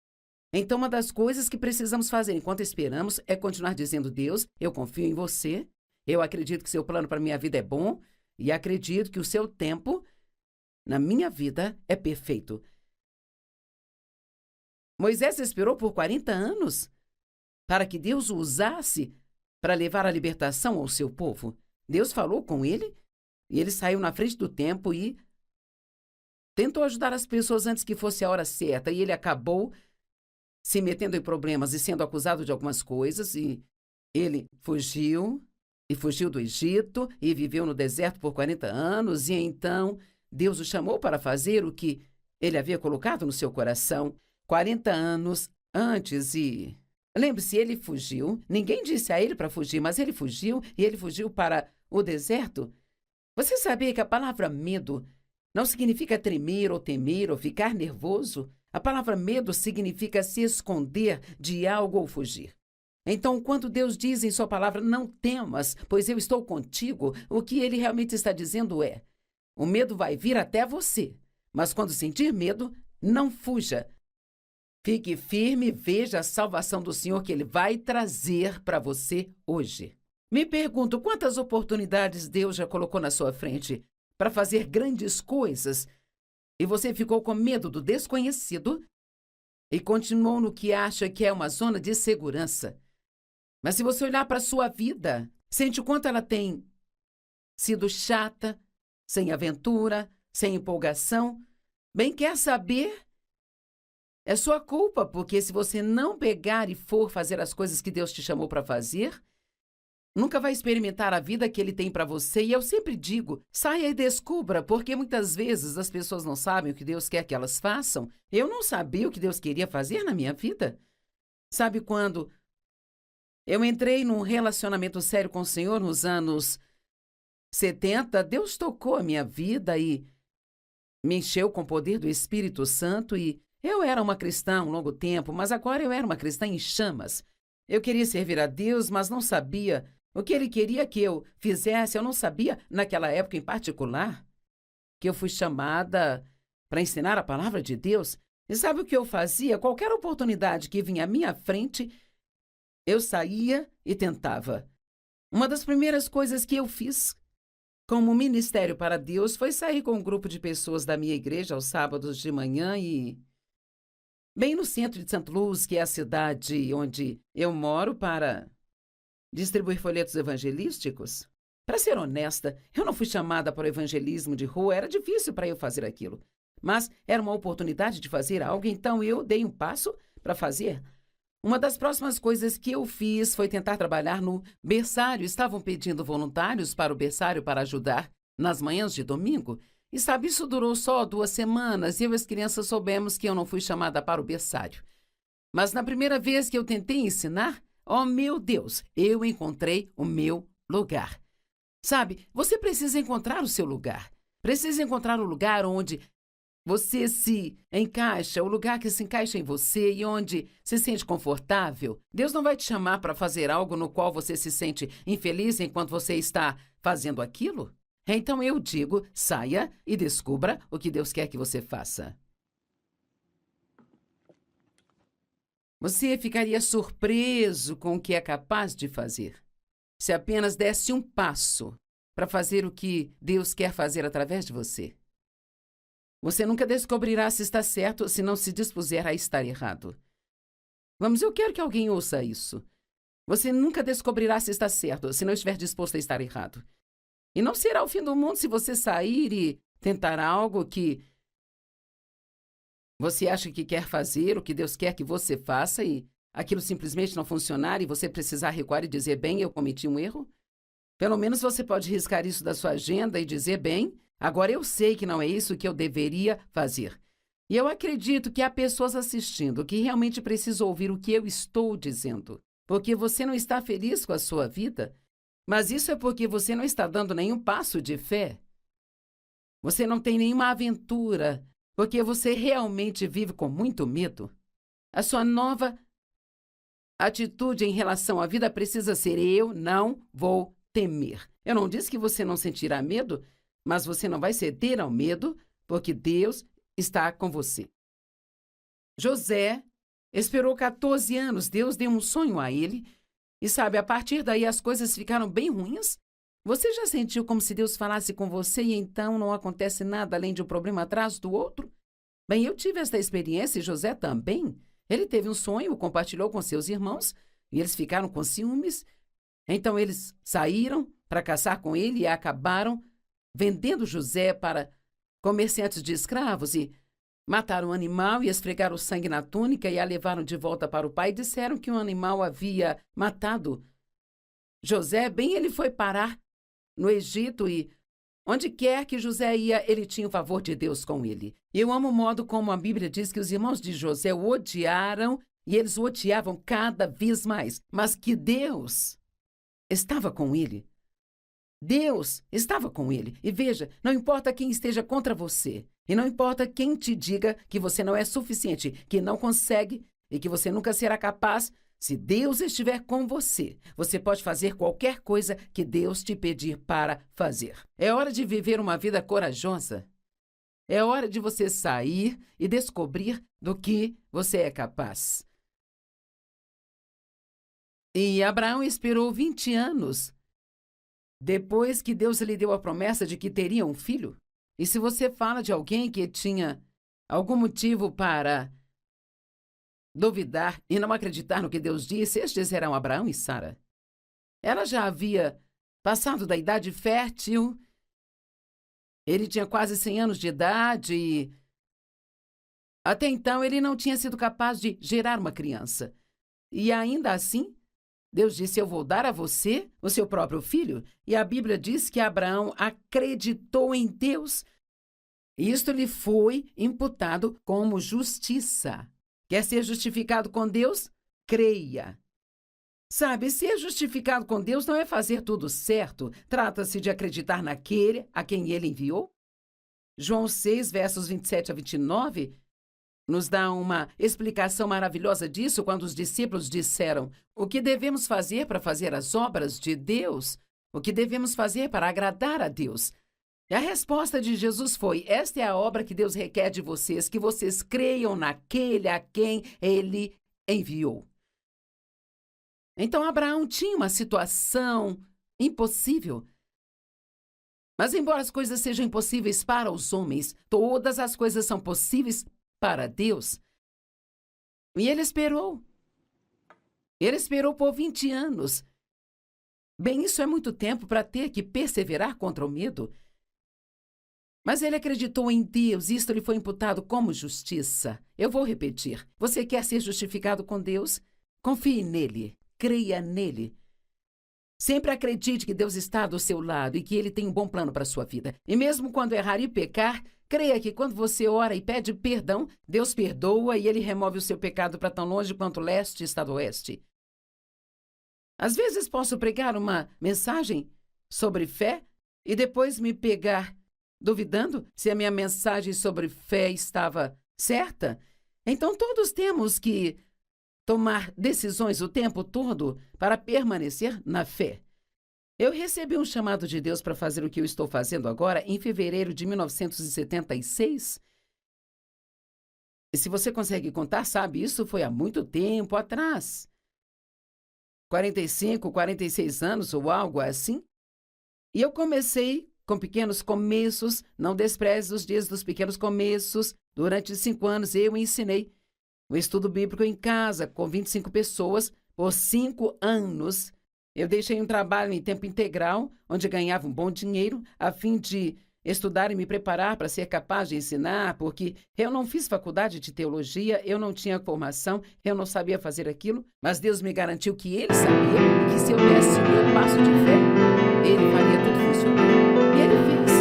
Speaker 1: Então, uma das coisas que precisamos fazer enquanto esperamos é continuar dizendo: Deus, eu confio em você, eu acredito que seu plano para a minha vida é bom e acredito que o seu tempo na minha vida é perfeito. Moisés esperou por 40 anos para que Deus o usasse para levar a libertação ao seu povo. Deus falou com ele e ele saiu na frente do tempo e tentou ajudar as pessoas antes que fosse a hora certa. E ele acabou se metendo em problemas e sendo acusado de algumas coisas. E ele fugiu do Egito e viveu no deserto por 40 anos. E então Deus o chamou para fazer o que ele havia colocado no seu coração 40 anos antes. E lembre-se, ele fugiu. Ninguém disse a ele para fugir, mas ele fugiu e ele fugiu para o deserto. Você sabia que a palavra medo não significa tremer ou temer ou ficar nervoso? A palavra medo significa se esconder de algo ou fugir. Então, quando Deus diz em sua palavra, não temas, pois eu estou contigo, o que ele realmente está dizendo é: o medo vai vir até você, mas quando sentir medo, não fuja. Fique firme e veja a salvação do Senhor que Ele vai trazer para você hoje. Me pergunto, quantas oportunidades Deus já colocou na sua frente para fazer grandes coisas e você ficou com medo do desconhecido e continuou no que acha que é uma zona de segurança. Mas se você olhar para a sua vida, sente o quanto ela tem sido chata, sem aventura, sem empolgação. Bem, quer saber? É sua culpa, porque se você não pegar e for fazer as coisas que Deus te chamou para fazer, nunca vai experimentar a vida que Ele tem para você. E eu sempre digo, saia e descubra, porque muitas vezes as pessoas não sabem o que Deus quer que elas façam. Eu não sabia o que Deus queria fazer na minha vida. Sabe quando eu entrei num relacionamento sério com o Senhor nos anos 70, Deus tocou a minha vida e me encheu com o poder do Espírito Santo e eu era uma cristã há um longo tempo, mas agora eu era uma cristã em chamas. Eu queria servir a Deus, mas não sabia o que Ele queria que eu fizesse. Eu não sabia, naquela época em particular, que eu fui chamada para ensinar a palavra de Deus. E sabe o que eu fazia? Qualquer oportunidade que vinha à minha frente, eu saía e tentava. Uma das primeiras coisas que eu fiz como ministério para Deus foi sair com um grupo de pessoas da minha igreja aos sábados de manhã e bem no centro de St. Louis, que é a cidade onde eu moro, para distribuir folhetos evangelísticos. Para ser honesta, eu não fui chamada para o evangelismo de rua, era difícil para eu fazer aquilo. Mas era uma oportunidade de fazer algo, então eu dei um passo para fazer. Uma das próximas coisas que eu fiz foi tentar trabalhar no berçário. Estavam pedindo voluntários para o berçário para ajudar nas manhãs de domingo. E sabe, isso durou só 2 semanas e eu e as crianças soubemos que eu não fui chamada para o berçário. Mas na primeira vez que eu tentei ensinar, oh meu Deus, eu encontrei o meu lugar. Sabe, você precisa encontrar o seu lugar. Precisa encontrar o lugar onde você se encaixa, o lugar que se encaixa em você e onde se sente confortável. Deus não vai te chamar para fazer algo no qual você se sente infeliz enquanto você está fazendo aquilo. Então eu digo, saia e descubra o que Deus quer que você faça. Você ficaria surpreso com o que é capaz de fazer, se apenas desse um passo para fazer o que Deus quer fazer através de você. Você nunca descobrirá se está certo se não se dispuser a estar errado. Vamos, eu quero que alguém ouça isso. Você nunca descobrirá se está certo se não estiver disposto a estar errado. E não será o fim do mundo se você sair e tentar algo que você acha que quer fazer, o que Deus quer que você faça, e aquilo simplesmente não funcionar e você precisar recuar e dizer, bem, eu cometi um erro. Pelo menos você pode riscar isso da sua agenda e dizer, bem, agora eu sei que não é isso que eu deveria fazer. E eu acredito que há pessoas assistindo que realmente precisam ouvir o que eu estou dizendo. Porque você não está feliz com a sua vida, mas isso é porque você não está dando nenhum passo de fé. Você não tem nenhuma aventura, porque você realmente vive com muito medo. A sua nova atitude em relação à vida precisa ser: eu não vou temer. Eu não disse que você não sentirá medo, mas você não vai ceder ao medo, porque Deus está com você. José esperou 14 anos, Deus deu um sonho a ele, e sabe, a partir daí as coisas ficaram bem ruins. Você já sentiu como se Deus falasse com você e então não acontece nada além de um problema atrás do outro? Bem, eu tive esta experiência e José também. Ele teve um sonho, compartilhou com seus irmãos e eles ficaram com ciúmes. Então eles saíram para caçar com ele e acabaram vendendo José para comerciantes de escravos e mataram o animal e esfregaram o sangue na túnica e a levaram de volta para o pai e disseram que o animal havia matado José. Bem, ele foi parar no Egito e onde quer que José ia, ele tinha o favor de Deus com ele. Eu amo o modo como a Bíblia diz que os irmãos de José o odiaram e eles o odiavam cada vez mais, mas que Deus estava com ele. Deus estava com ele. E veja, não importa quem esteja contra você, e não importa quem te diga que você não é suficiente, que não consegue e que você nunca será capaz, se Deus estiver com você, você pode fazer qualquer coisa que Deus te pedir para fazer. É hora de viver uma vida corajosa. É hora de você sair e descobrir do que você é capaz. E Abraão esperou 20 anos depois que Deus lhe deu a promessa de que teria um filho. E se você fala de alguém que tinha algum motivo para duvidar e não acreditar no que Deus disse, estes eram Abraão e Sara. Ela já havia passado da idade fértil, ele tinha quase 100 anos de idade e até então ele não tinha sido capaz de gerar uma criança. E ainda assim, Deus disse, eu vou dar a você o seu próprio filho. E a Bíblia diz que Abraão acreditou em Deus e isto lhe foi imputado como justiça. Quer ser justificado com Deus? Creia. Sabe, ser justificado com Deus não é fazer tudo certo. Trata-se de acreditar naquele a quem ele enviou. João 6, versos 27 a 29, nos dá uma explicação maravilhosa disso quando os discípulos disseram: o que devemos fazer para fazer as obras de Deus? O que devemos fazer para agradar a Deus? E a resposta de Jesus foi: esta é a obra que Deus requer de vocês, que vocês creiam naquele a quem ele enviou. Então Abraão tinha uma situação impossível. Mas embora as coisas sejam impossíveis para os homens, todas as coisas são possíveis para Deus. E ele esperou. Ele esperou por 20 anos. Bem, isso é muito tempo para ter que perseverar contra o medo. Mas ele acreditou em Deus e isto lhe foi imputado como justiça. Eu vou repetir. Você quer ser justificado com Deus? Confie nele. Creia nele. Sempre acredite que Deus está do seu lado e que Ele tem um bom plano para a sua vida. E mesmo quando errar e pecar, creia que quando você ora e pede perdão, Deus perdoa e Ele remove o seu pecado para tão longe quanto o leste está do oeste. Às vezes posso pregar uma mensagem sobre fé e depois me pegar duvidando se a minha mensagem sobre fé estava certa. Então todos temos que tomar decisões o tempo todo para permanecer na fé. Eu recebi um chamado de Deus para fazer o que eu estou fazendo agora em fevereiro de 1976. E se você consegue contar, sabe, isso foi há muito tempo atrás. 45, 46 anos ou algo assim. E eu comecei com pequenos começos, não despreze os dias dos pequenos começos. Durante 5 anos eu ensinei o estudo bíblico em casa, com 25 pessoas, por 5 anos. Eu deixei um trabalho em tempo integral, onde ganhava um bom dinheiro, a fim de estudar e me preparar para ser capaz de ensinar, porque eu não fiz faculdade de teologia, eu não tinha formação, eu não sabia fazer aquilo, mas Deus me garantiu que Ele sabia e que se eu desse meu passo de fé, Ele faria tudo funcionar. E Ele fez.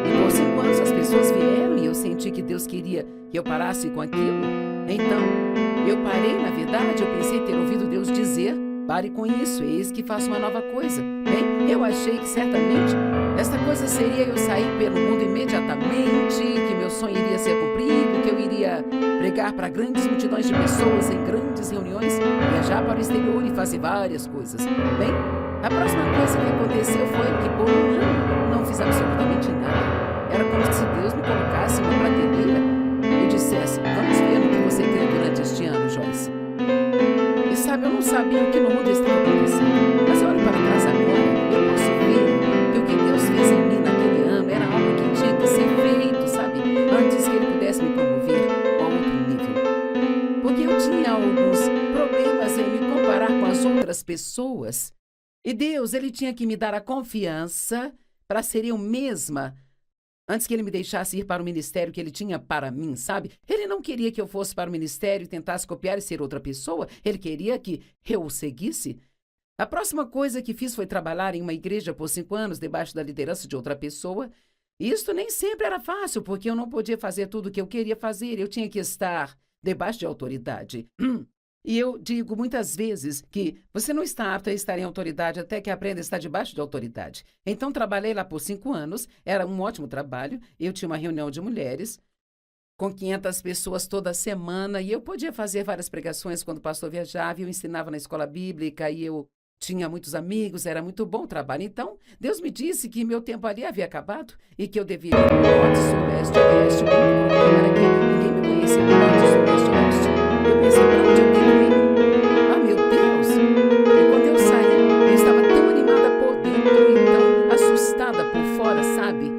Speaker 1: E por 5 anos as pessoas vieram e eu senti que Deus queria que eu parasse com aquilo. Então, eu parei, na verdade, eu pensei ter ouvido Deus dizer, pare com isso, eis que faço uma nova coisa. Bem, eu achei que certamente essa coisa seria eu sair pelo mundo imediatamente, que meu sonho iria ser cumprido, que eu iria pregar para grandes multidões de pessoas em grandes reuniões, viajar para o exterior e fazer várias coisas. Bem, a próxima coisa que aconteceu foi que por um ano não fiz absolutamente nada. Era como se Deus me colocasse uma prateleira e dissesse, vamos ver no que você crê durante este ano, Joyce. E sabe, eu não sabia o que no mundo estava acontecendo, mas eu olho para trás agora, eu posso ver que o que Deus fez em mim naquele ano era algo que tinha que ser feito, sabe, antes que Ele pudesse me promover a outro nível. Porque eu tinha alguns problemas em me comparar com as outras pessoas, e Deus, Ele tinha que me dar a confiança para ser eu mesma, antes que Ele me deixasse ir para o ministério que Ele tinha para mim, sabe? Ele não queria que eu fosse para o ministério e tentasse copiar e ser outra pessoa. Ele queria que eu o seguisse. A próxima coisa que fiz foi trabalhar em uma igreja por 5 anos, debaixo da liderança de outra pessoa. E isto nem sempre era fácil, porque eu não podia fazer tudo o que eu queria fazer. Eu tinha que estar debaixo de autoridade. E eu digo muitas vezes que você não está apto a estar em autoridade até que aprenda a estar debaixo de autoridade. Então, trabalhei lá por 5 anos, era um ótimo trabalho. Eu tinha uma reunião de mulheres com 500 pessoas toda semana e eu podia fazer várias pregações quando o pastor viajava. Eu ensinava na escola bíblica e eu tinha muitos amigos, era muito bom o trabalho. Então, Deus me disse que meu tempo ali havia acabado e que eu deveria ir para o norte, sul, leste, oeste. O único problema era que ninguém me conhecia no norte, sul, leste, oeste. Eu pensei, para onde eu devo ir? Ah, meu Deus! E quando eu saí, eu estava tão animada por dentro e tão assustada por fora, sabe?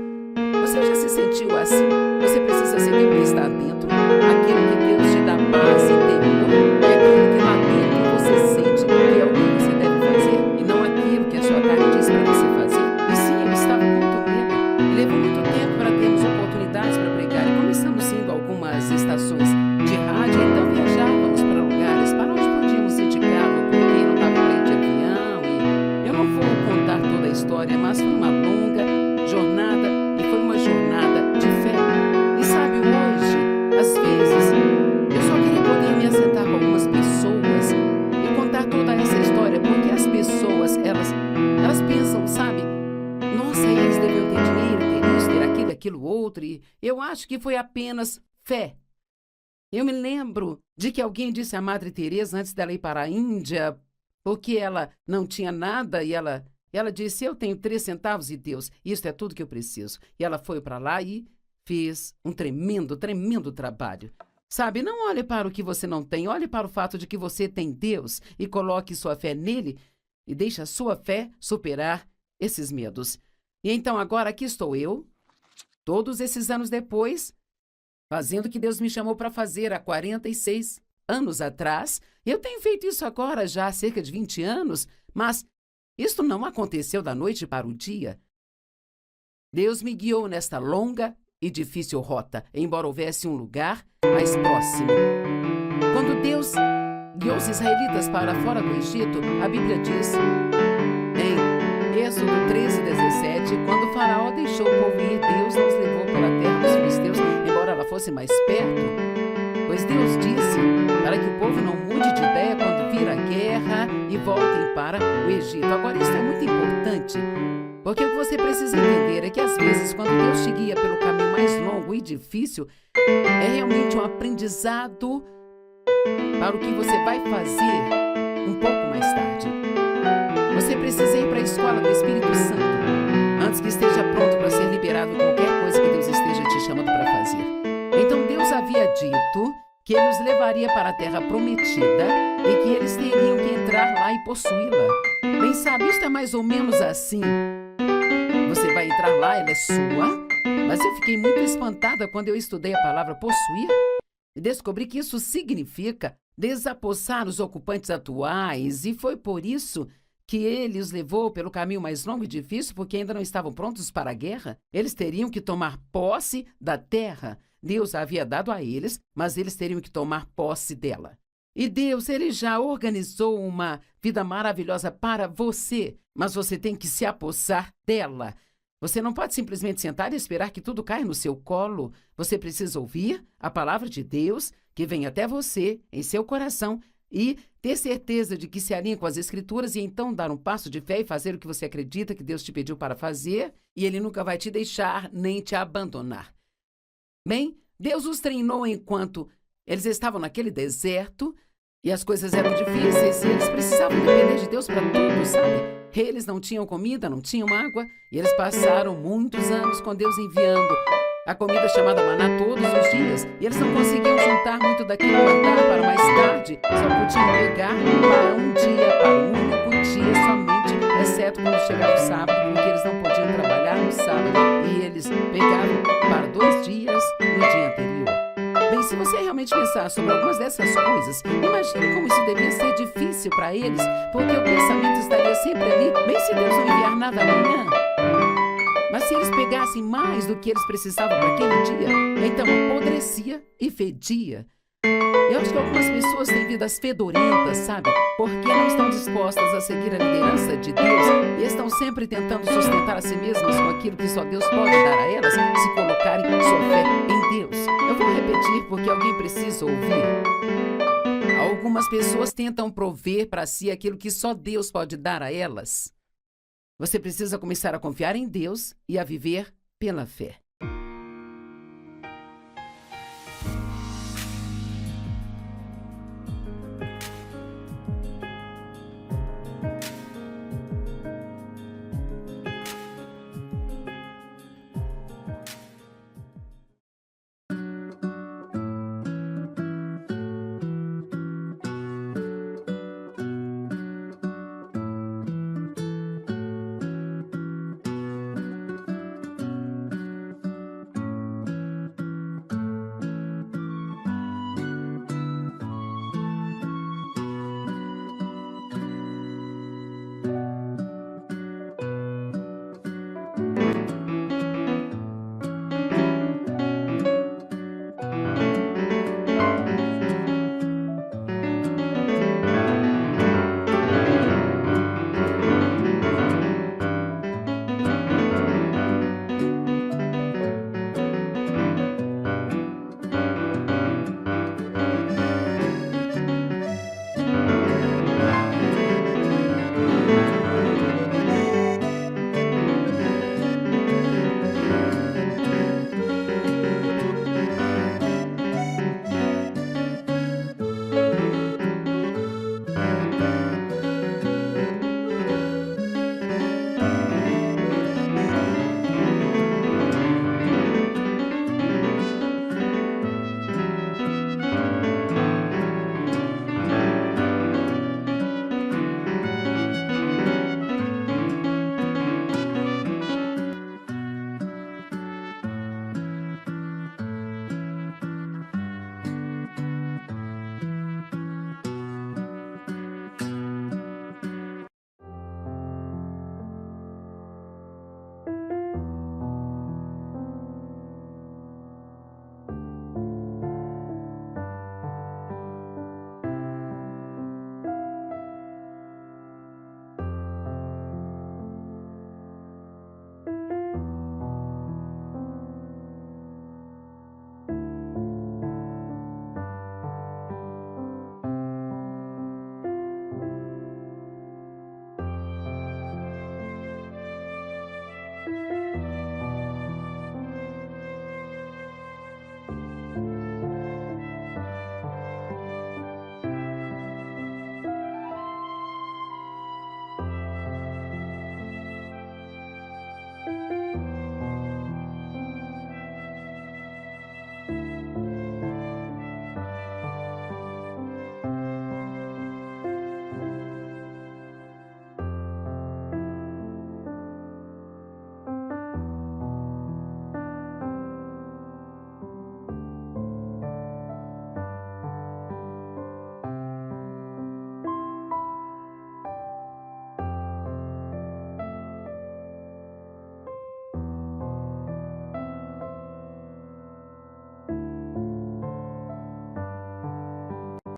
Speaker 1: Você já se sentiu assim? Você precisa seguir o que está dentro. Aquilo que Deus te dá paz interior é aquilo que lá dentro você sente que é o que você deve fazer e não aquilo que a sua carne diz para você fazer. E sim, eu estava com muito medo. E levou muito tempo para termos oportunidades para pregar. E começamos indo a algumas estações de rádio, então viajávamos para lugares para onde podíamos ir de carro, porque não dava para ir de avião. E eu não vou contar toda a história, mas foi uma longa jornada e foi uma jornada de fé. E sabe, hoje, às vezes, eu só queria poder me assentar com algumas pessoas e contar toda essa história, porque as pessoas, elas pensam, sabe, nossa, eles deviam ter dinheiro, ter isso, ter aquilo, aquilo outro, e eu acho que foi apenas fé. Eu me lembro de que alguém disse à Madre Teresa antes dela ir para a Índia, porque ela não tinha nada, e ela disse, eu tenho 3 centavos e Deus, isso é tudo que eu preciso. E ela foi para lá e fez um tremendo, tremendo trabalho. Sabe, não olhe para o que você não tem, olhe para o fato de que você tem Deus e coloque sua fé nele e deixe a sua fé superar esses medos. E então agora aqui estou eu, todos esses anos depois, fazendo o que Deus me chamou para fazer há 46 anos atrás. Eu tenho feito isso agora já há cerca de 20 anos, mas isto não aconteceu da noite para o dia. Deus me guiou nesta longa e difícil rota, embora houvesse um lugar mais próximo. Quando Deus guiou os israelitas para fora do Egito, a Bíblia diz, em Êxodo 13:17, quando o faraó deixou o povo ir, Deus nos levou pela terra dos filisteus, embora ela fosse mais perto. Pois Deus disse para que o povo não mude de ideia quando vir a guerra e voltem para o Egito. Agora, isso é muito importante, porque o que você precisa entender é que, às vezes, quando Deus te guia pelo caminho mais longo e difícil, é realmente um aprendizado para o que você vai fazer um pouco mais tarde. Você precisa ir para a escola do Espírito Santo antes que esteja pronto para ser liberado em qualquer coisa que Deus esteja te chamando para fazer. Então Deus havia dito que Ele os levaria para a terra prometida e que eles teriam que entrar lá e possuí-la. Bem, sabe, isso é mais ou menos assim. Você vai entrar lá, ela é sua, mas eu fiquei muito espantada quando eu estudei a palavra possuir e descobri que isso significa desapossar os ocupantes atuais, e foi por isso que Ele os levou pelo caminho mais longo e difícil, porque ainda não estavam prontos para a guerra. Eles teriam que tomar posse da terra. Deus havia dado a eles, mas eles teriam que tomar posse dela. E Deus, Ele já organizou uma vida maravilhosa para você, mas você tem que se apossar dela. Você não pode simplesmente sentar e esperar que tudo caia no seu colo. Você precisa ouvir a palavra de Deus, que vem até você, em seu coração, e ter certeza de que se alinha com as Escrituras, e então dar um passo de fé e fazer o que você acredita que Deus te pediu para fazer, e Ele nunca vai te deixar nem te abandonar. Bem, Deus os treinou enquanto eles estavam naquele deserto e as coisas eram difíceis e eles precisavam depender de Deus para tudo, sabe? Eles não tinham comida, não tinham água, e eles passaram muitos anos com Deus enviando a comida chamada maná todos os dias, e eles não conseguiam juntar muito daquilo e guardar para mais tarde, só podiam pegar para um dia, para um único dia somente, exceto quando chegava o sábado, porque eles não podiam trabalhar no sábado, e eles pegavam para 2 dias no dia anterior. Bem, se você realmente pensar sobre algumas dessas coisas, imagine como isso devia ser difícil para eles, porque o pensamento estaria sempre ali, bem, se Deus não enviar nada amanhã. Mas se eles pegassem mais do que eles precisavam para aquele dia, então apodrecia e fedia. Eu acho que algumas pessoas têm vidas fedorentas, sabe? Porque não estão dispostas a seguir a liderança de Deus e estão sempre tentando sustentar a si mesmas com aquilo que só Deus pode dar a elas, se colocarem sua fé em Deus. Eu vou repetir porque alguém precisa ouvir. Algumas pessoas tentam prover para si aquilo que só Deus pode dar a elas. Você precisa começar a confiar em Deus e a viver pela fé.